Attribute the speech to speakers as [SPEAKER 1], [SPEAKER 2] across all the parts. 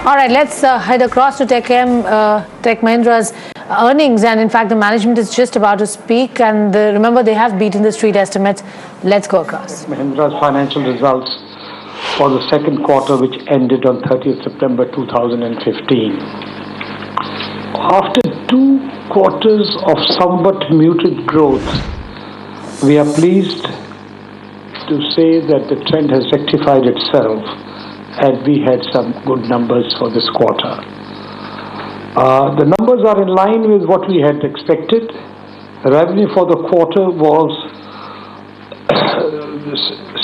[SPEAKER 1] All right, let's head across to Tech Mahindra's earnings, and in fact, the management is just about to speak. And remember, they have beaten the street estimates. Let's go across.
[SPEAKER 2] Mahindra's financial results for the second quarter, which ended on 30th September 2015. After 2 quarters of somewhat muted growth, we are pleased to say that the trend has rectified itself, and we had some good numbers for this quarter. The numbers are in line with what we had expected. The revenue for the quarter was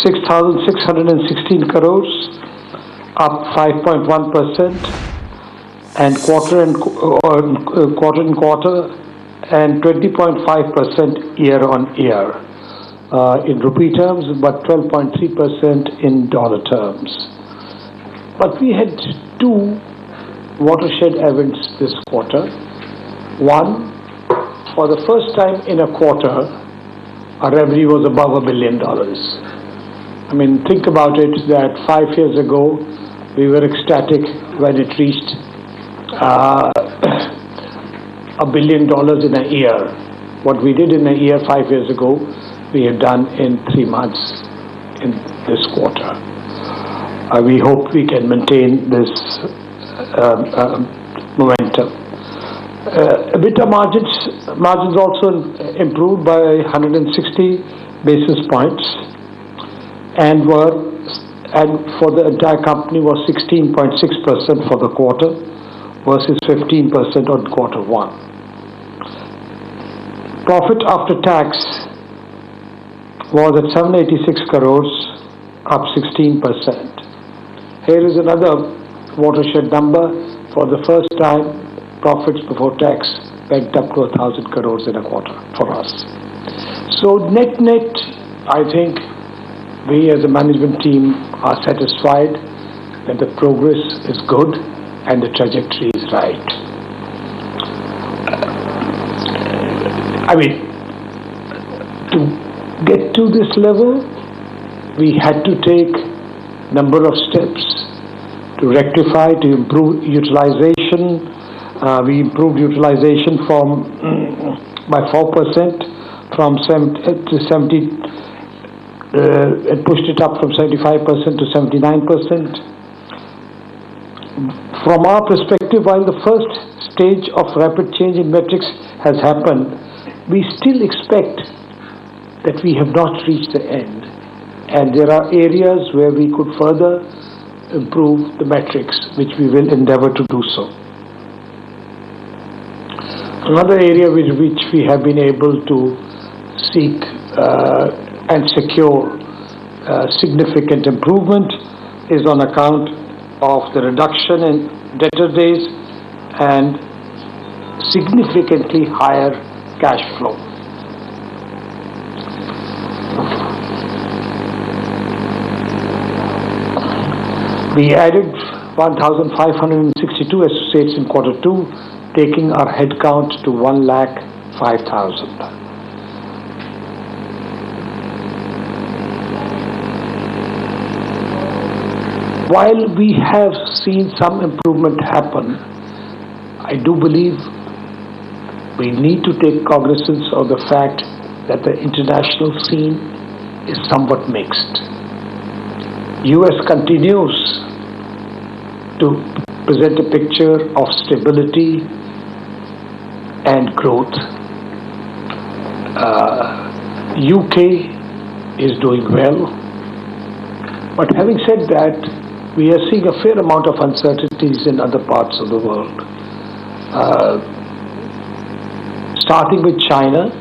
[SPEAKER 2] 6,616 crores, up 5.1%, and quarter on quarter, and 20.5% year on year in rupee terms, but 12.3% in dollar terms. But we had 2 watershed events this quarter. One, for the first time in a quarter, our revenue was above $1 billion. I mean, think about it, that 5 years ago, we were ecstatic when it reached $1 billion in a year. What we did in a year 5 years ago, we have done in 3 months in this quarter. We hope we can maintain this momentum. EBITDA margins also improved by 160 basis points, and for the entire company was 16.6% for the quarter versus 15% on quarter 1. Profit after tax was at 786 crores, up 16%. Here is another watershed number. For the first time, profits before tax went up to 1,000 crores in a quarter for us. So net, I think we as a management team are satisfied that the progress is good and the trajectory is right. I mean, to get to this level, we had to take number of steps to rectify, to improve utilization. We improved utilization by 4% from 70 to 70. It pushed it up from 75% to 79%. From our perspective, while the first stage of rapid change in metrics has happened, we still expect that we have not reached the end. And there are areas where we could further improve the metrics, which we will endeavor to do so. Another area with which we have been able to seek and secure significant improvement is on account of the reduction in debtor days and significantly higher cash flow. We added 1,562 associates in quarter 2, taking our headcount to 1,05,000. While we have seen some improvement happen, I do believe we need to take cognizance of the fact that the international scene is somewhat mixed. US continues to present a picture of stability and growth. UK is doing well. But having said that, we are seeing a fair amount of uncertainties in other parts of the world. Starting with China,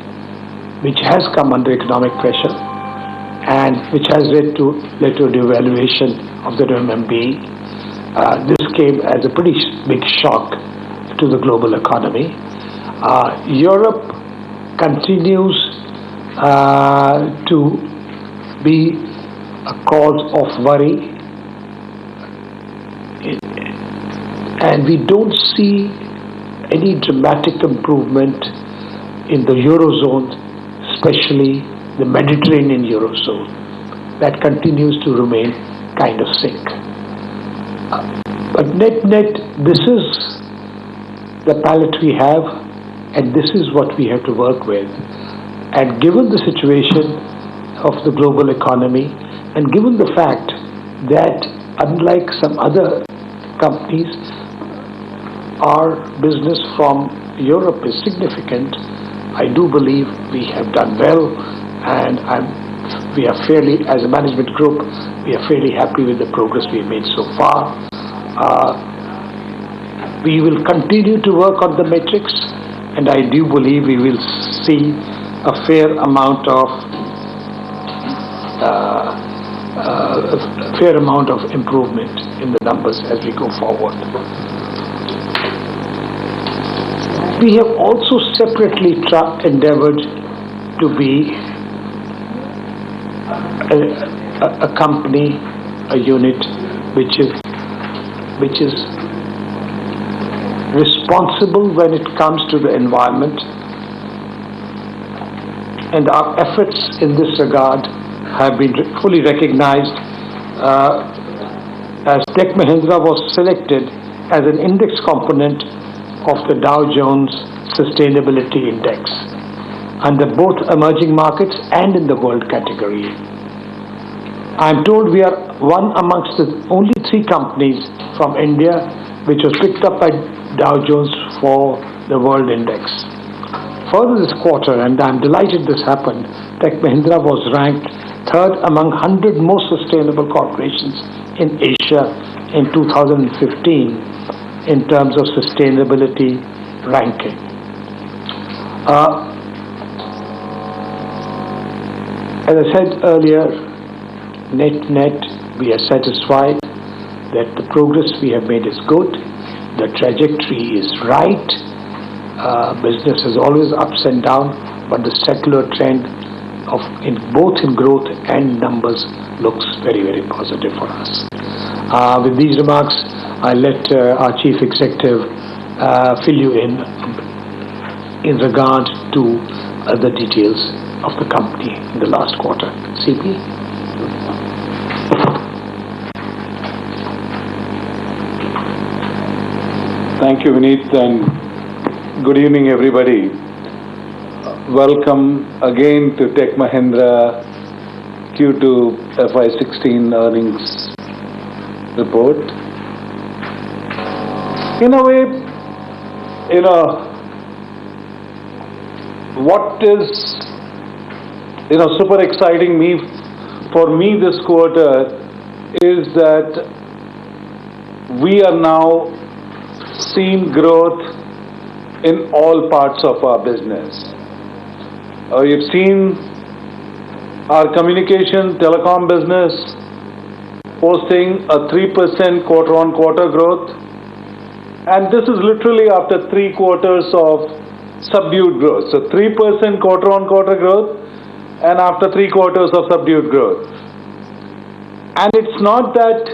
[SPEAKER 2] which has come under economic pressure and which has led to a devaluation of the renminbi. This came as a pretty big shock to the global economy. Europe continues to be a cause of worry, and we don't see any dramatic improvement in the Eurozone, especially the Mediterranean Eurozone. That continues to remain kind of sick. But net, this is the palette we have, and this is what we have to work with. And given the situation of the global economy, and given the fact that unlike some other companies, our business from Europe is significant, I do believe we have done well, and we are fairly, as a management group, we are fairly happy with the progress we have made so far. We will continue to work on the metrics, and I do believe we will see a fair amount of improvement in the numbers as we go forward. We have also separately endeavored to be a company, a unit which is responsible when it comes to the environment, and our efforts in this regard have been fully recognized, as Tech Mahindra was selected as an index component of the Dow Jones Sustainability Index under both emerging markets and in the world category. I'm told we are one amongst the only 3 companies from India which was picked up by Dow Jones for the world index. Further this quarter, and I'm delighted this happened, Tech Mahindra was ranked 3rd among 100 most sustainable corporations in Asia in 2015 in terms of sustainability ranking. As I said earlier, net, we are satisfied that the progress we have made is good, the trajectory is right. Business is always ups and downs, but the secular trend in both growth and numbers looks very, very positive for us. With these remarks, I'll let our Chief Executive fill you in regard to the details of the company in the last quarter. CP?
[SPEAKER 3] Thank you, Vineet, and good evening, everybody. Welcome again to Tech Mahindra Q2 FY16 earnings report. In a way, what is, super exciting for me this quarter is that we are now seeing growth in all parts of our business. You've seen our communication telecom business posting a 3% quarter-on-quarter growth, and this is literally after 3 quarters of subdued growth. So 3% quarter-on-quarter growth, and after 3 quarters of subdued growth. And it's not that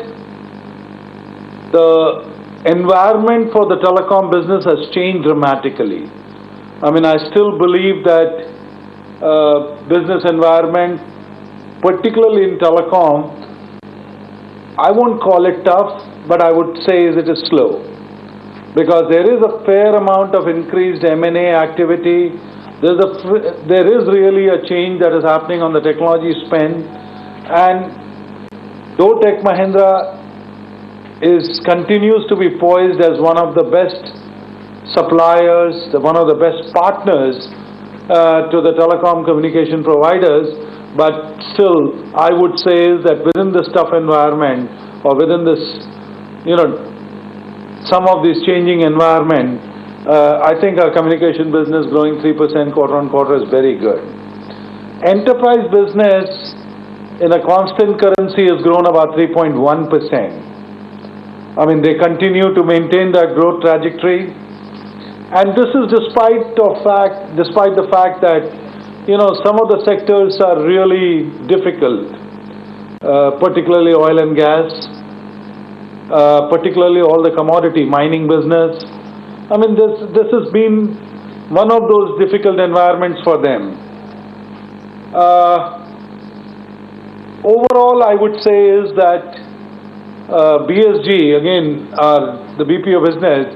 [SPEAKER 3] the environment for the telecom business has changed dramatically. I still believe that business environment, particularly in telecom, I won't call it tough, but I would say it is slow. Because there is a fair amount of increased M&A activity. There is really a change that is happening on the technology spend. And though Tech Mahindra continues to be poised as one of the best suppliers, one of the best partners to the telecom communication providers, but still I would say that within this tough environment, or within this, some of this changing environment, I think our communication business growing 3% quarter-on-quarter is very good. Enterprise business in a constant currency has grown about 3.1%. They continue to maintain that growth trajectory, and this is despite the fact that some of the sectors are really difficult, particularly oil and gas, particularly all the commodity mining business. This has been one of those difficult environments for them. Overall, I would say is that BSG, again, the BPO business,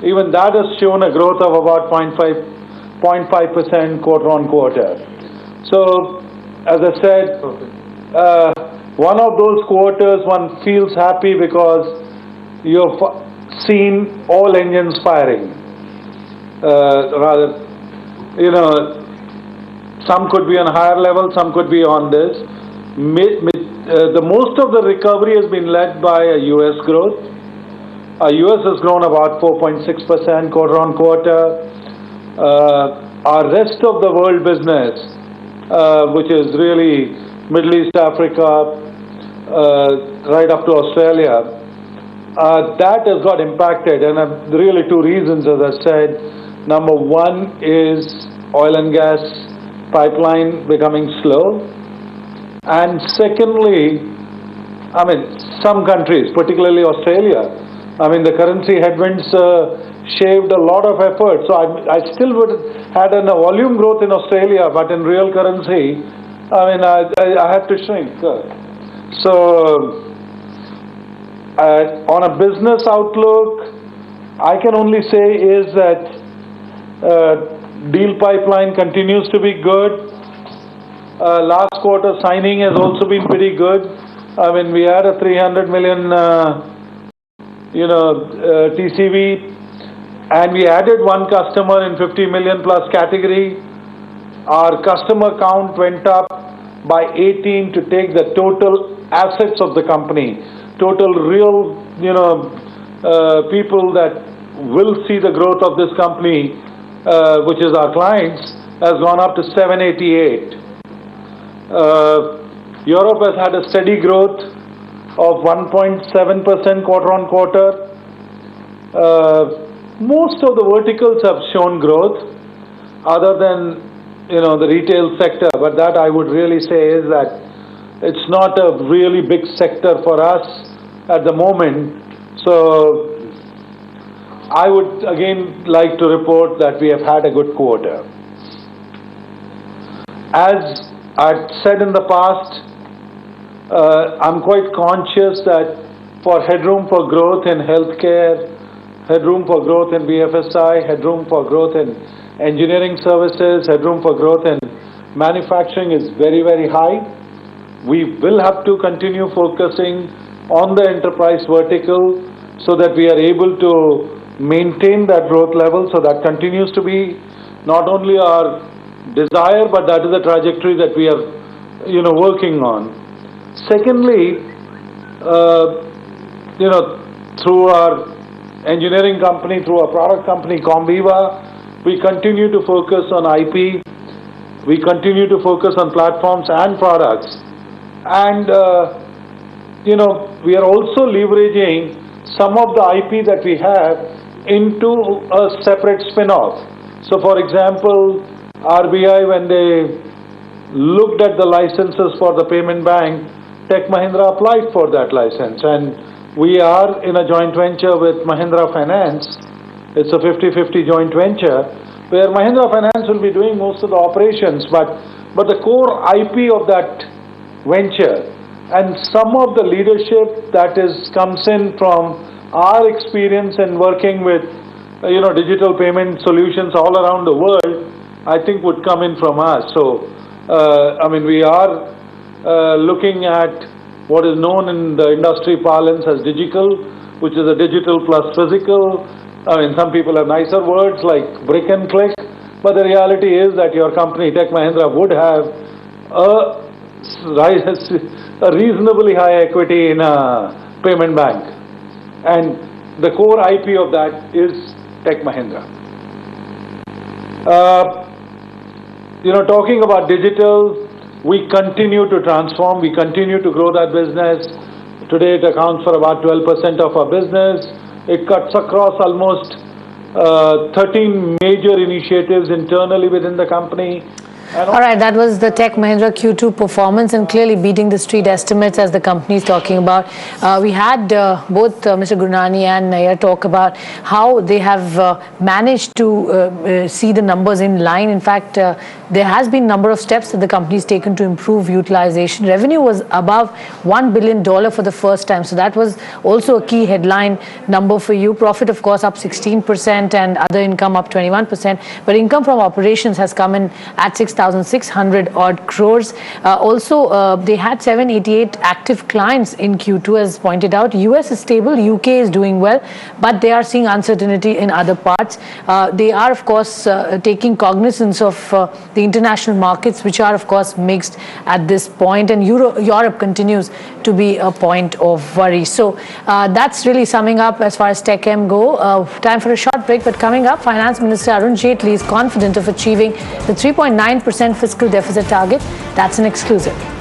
[SPEAKER 3] even that has shown a growth of about 0.5% quarter on quarter. So, as I said, one of those quarters one feels happy because you've seen all engines firing. Some could be on a higher level, some could be on this. The most of the recovery has been led by a US growth. US has grown about 4.6% quarter on quarter. Our rest of the world business, which is really Middle East, Africa, right up to Australia, that has got impacted, and really two reasons, as I said. Number one is oil and gas pipeline becoming slow, and secondly, some countries, particularly Australia, the currency headwinds shaved a lot of effort. So I still would had a volume growth in Australia, but in real currency, I had to shrink. So on a business outlook, I can only say is that deal pipeline continues to be good. Last quarter signing has also been pretty good. We had a 300 million TCV, and we added one customer in 50 million plus category. Our customer count went up by 18 to take the total assets of the company, total real people that will see the growth of this company, which is our clients, has gone up to 788. Europe has had a steady growth of 1.7% quarter on quarter. Most of the verticals have shown growth, other than the retail sector. But that I would really say is that it's not a really big sector for us at the moment. So I would again like to report that we have had a good quarter. As I've said in the past, I'm quite conscious that for headroom for growth in healthcare, headroom for growth in BFSI, headroom for growth in engineering services, headroom for growth in manufacturing is very, very high. We will have to continue focusing on the enterprise vertical so that we are able to maintain that growth level. So that continues to be not only our desire, but that is the trajectory that we are working on. Secondly, through our engineering company, through our product company Comviva, we continue to focus on IP, we continue to focus on platforms and products, and we are also leveraging some of the IP that we have into a separate spin-off. So for example, RBI, when they looked at the licenses for the payment bank, Tech Mahindra applied for that license, and we are in a joint venture with Mahindra Finance. It's a 50-50 joint venture where Mahindra Finance will be doing most of the operations, but the core IP of that venture and some of the leadership that comes in from our experience in working with digital payment solutions all around the world, I think would come in from us. So we are looking at what is known in the industry parlance as digital, which is a digital plus physical. Some people have nicer words like brick and click, but the reality is that your company, Tech Mahindra, would have a reasonably high equity in a payment bank. And the core IP of that is Tech Mahindra. Talking about digital, we continue to transform, we continue to grow that business. Today it accounts for about 12% of our business. It cuts across almost 13 major initiatives internally within the company.
[SPEAKER 1] All right, that was the Tech Mahindra Q2 performance and clearly beating the street estimates as the company is talking about. We had both Mr. Gurnani and Nair talk about how they have managed to see the numbers in line. In fact, there has been a number of steps that the company has taken to improve utilization. Revenue was above $1 billion for the first time. So that was also a key headline number for you. Profit, of course, up 16% and other income up 21%. But income from operations has come in at 6,600 odd crores. Also, they had 788 active clients in Q2, as pointed out. US is stable, UK is doing well, but they are seeing uncertainty in other parts. They are, of course, taking cognizance of the international markets, which are, of course, mixed at this point, and Europe continues to be a point of worry. So that's really summing up as far as Tech M go. Time for a short break, but coming up, Finance Minister Arun Jaitley is confident of achieving the 3.9% fiscal deficit target. That's an exclusive.